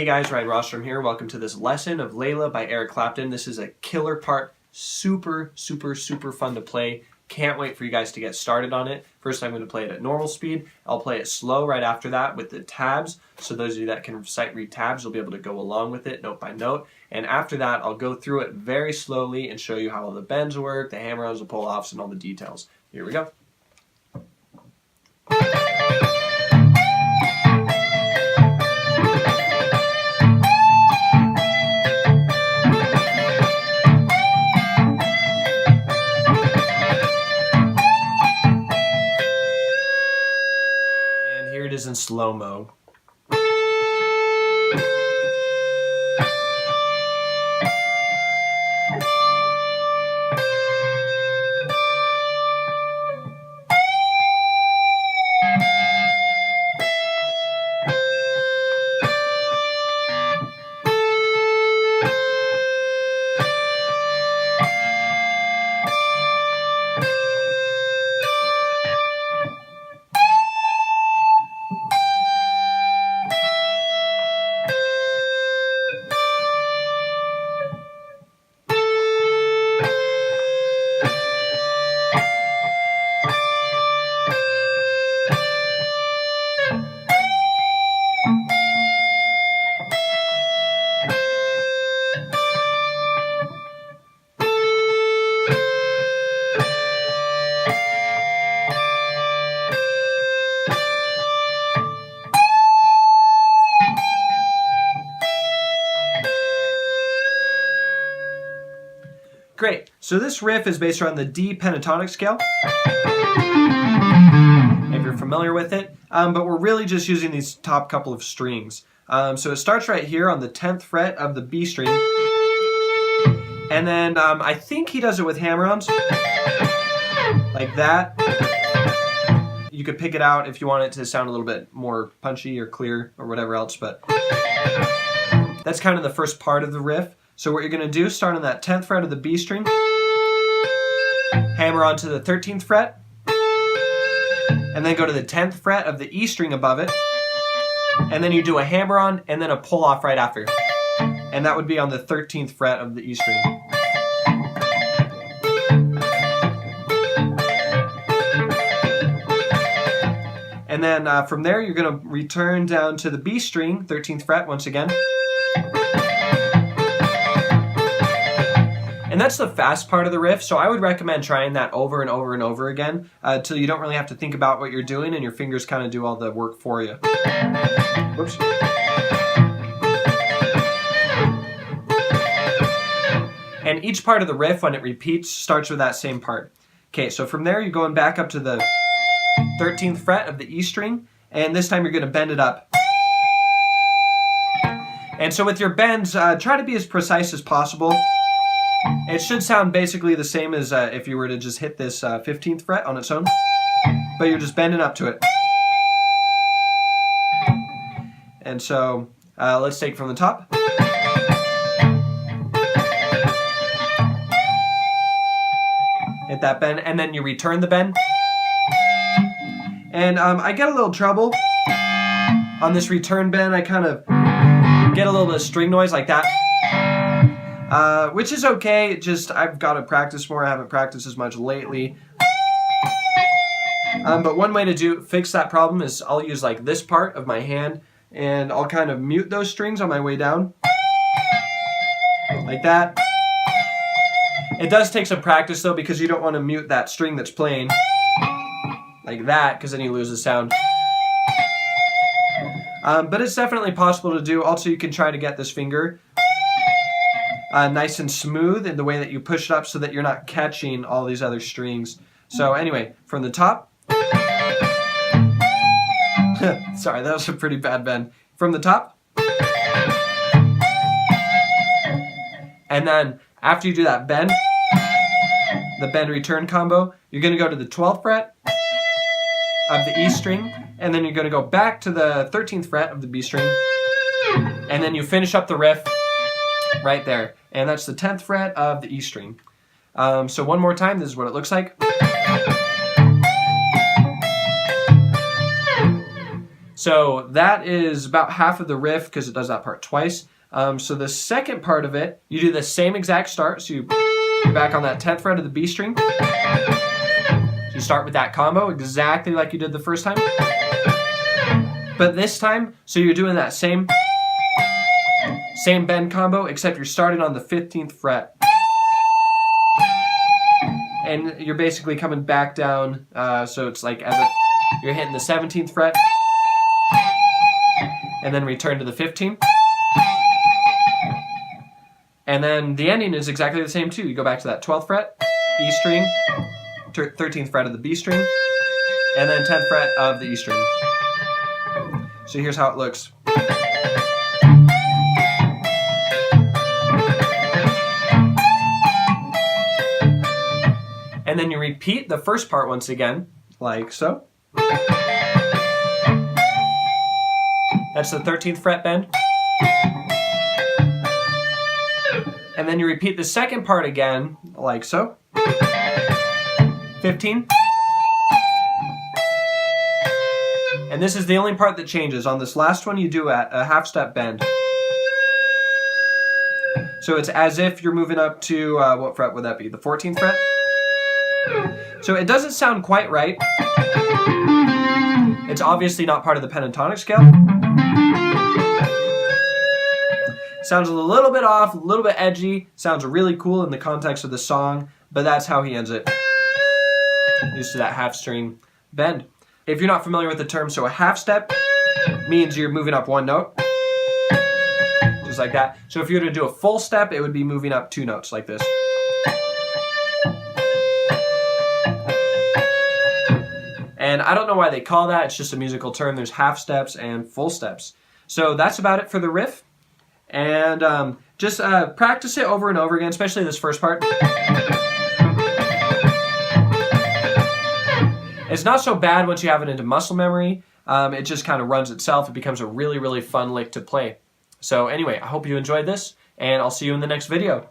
guys, Ryan Rostrom here. Welcome to this lesson of Layla by Eric Clapton. This is a killer part. Super fun to play. Can't wait for you guys to get started on it. First, I'm going to play it at normal speed. I'll play it slow right after that with the tabs. So those of you that can sight read tabs, you'll be able to go along with it note by note. And after that, I'll go through it very slowly and show you how all the bends work, the hammer-ons, the pull-offs, and all the details. Here we go. Here it is in slow-mo. Great. So this riff is based around the D pentatonic scale, if you're familiar with it, but we're really just using these top couple of strings. So it starts right here on the 10th fret of the B string, and then I think he does it with hammer-ons, like that. You could pick it out if you want it to sound a little bit more punchy or clear or whatever else, but that's kind of the first part of the riff. So what you're going to do, start on that 10th fret of the B string, hammer onto the 13th fret, and then go to the 10th fret of the E string above it, and then you do a hammer on and then a pull off right after. And that would be on the 13th fret of the E string. And then from there, you're going to return down to the B string, 13th fret once again. And that's the fast part of the riff, so I would recommend trying that over and over and over again until you don't really have to think about what you're doing and your fingers kind of do all the work for you. Whoops. And each part of the riff, when it repeats, starts with that same part. Okay, so from there, you're going back up to the 13th fret of the E string, and this time you're going to bend it up. And so with your bends, try to be as precise as possible. It should sound basically the same as if you were to just hit this 15th fret on its own, but you're just bending up to it. And so let's take from the top. Hit that bend, and then you return the bend. And I get a little trouble on this return bend. I kind of get a little bit of string noise like that. Which is okay, just I've got to practice more. I haven't practiced as much lately. But one way to fix that problem is I'll use like this part of my hand and I'll kind of mute those strings on my way down. Like that. It does take some practice though, because you don't want to mute that string that's playing like that, because then you lose the sound. But it's definitely possible to do. Also, you can try to get this finger nice and smooth in the way that you push it up so that you're not catching all these other strings. So anyway, from the top. Sorry, that was a pretty bad bend. From the top. And then after you do that bend, the bend return combo, you're going to go to the 12th fret of the E string, and then you're going to go back to the 13th fret of the B string, and then you finish up the riff right there. And that's the 10th fret of the E string. So one more time, this is what it looks like. So that is about half of the riff because it does that part twice. So the second part of it, you do the same exact start. So you're back on that 10th fret of the B string. So you start with that combo exactly like you did the first time. But this time, so you're doing that same bend combo, except you're starting on the 15th fret. And you're basically coming back down, so it's like as if you're hitting the 17th fret, and then return to the 15th. And then the ending is exactly the same too. You go back to that 12th fret, E string, 13th fret of the B string, and then 10th fret of the E string. So here's how it looks. And then you repeat the first part once again, like so. That's the 13th fret bend. And then you repeat the second part again, like so. 15. And this is the only part that changes. On this last one, you do a half step bend. So it's as if you're moving up to, what fret would that be? The 14th fret? So it doesn't sound quite right. It's obviously not part of the pentatonic scale. Sounds a little bit off, a little bit edgy. Sounds really cool in the context of the song, but that's how he ends it. Used to that half string bend. If you're not familiar with the term, so a half step means you're moving up one note. Just like that. So if you were to do a full step, it would be moving up two notes like this. And I don't know why they call that. It's just a musical term. There's half steps and full steps. So that's about it for the riff. And just practice it over and over again, especially this first part. It's not so bad once you have it into muscle memory. It just kind of runs itself. It becomes a really, really fun lick to play. So anyway, I hope you enjoyed this, and I'll see you in the next video.